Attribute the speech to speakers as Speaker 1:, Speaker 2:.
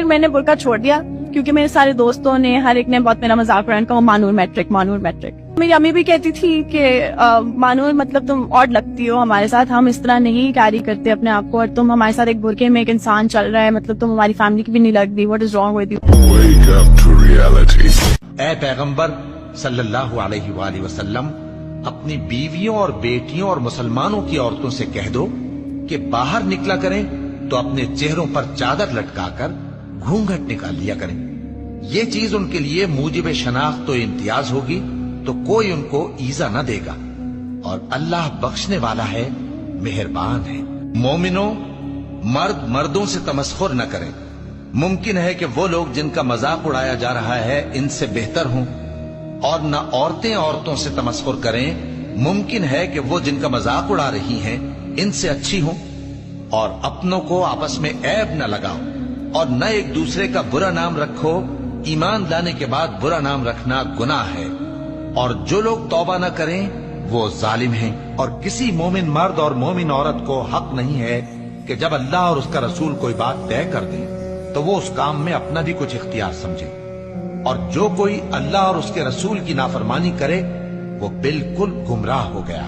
Speaker 1: میں نے برقع چھوڑ دیا کیونکہ میرے سارے دوستوں نے ہر ایک نے بہت میرا مذاق اڑایا کہ وہ مانور میٹرک مانور میٹرک. میری امی بھی کہتی تھی کہ مانور مطلب تم آڈ لگتی ہو ہمارے ساتھ, ہم اس طرح نہیں کیری کرتے اپنے آپ کو, اور تم ہمارے ساتھ ایک برقعے میں ایک انسان چل رہا ہے, مطلب تم ہماری فیملی کی بھی نہیں لگتی, what is wrong with you.
Speaker 2: اے پیغمبر صلی اللہ علیہ وآلہ وسلم, اپنی بیویوں اور بیٹیوں اور مسلمانوں کی عورتوں سے کہہ دو کہ باہر نکلا کریں تو اپنے چہروں پر چادر لٹکا کر گھونگھٹ نکال لیا کریں. یہ چیز ان کے لیے موجب شناخت و امتیاز ہوگی تو کوئی ان کو ایذا نہ دے گا, اور اللہ بخشنے والا ہے, مہربان ہے. مومنوں, مرد مردوں سے تمسخر نہ کریں. ممکن ہے کہ وہ لوگ جن کا مذاق اڑایا جا رہا ہے ان سے بہتر ہوں, اور نہ عورتیں عورتوں سے تمسخر کریں. ممکن ہے کہ وہ جن کا مذاق اڑا رہی ہیں ان سے اچھی ہوں. اور اپنوں کو آپس میں عیب نہ لگاؤ, اور نہ ایک دوسرے کا برا نام رکھو. ایمان لانے کے بعد برا نام رکھنا گناہ ہے, اور جو لوگ توبہ نہ کریں وہ ظالم ہیں. اور کسی مومن مرد اور مومن عورت کو حق نہیں ہے کہ جب اللہ اور اس کا رسول کوئی بات طے کر دیں تو وہ اس کام میں اپنا بھی کچھ اختیار سمجھے. اور جو کوئی اللہ اور اس کے رسول کی نافرمانی کرے وہ بالکل گمراہ ہو گیا.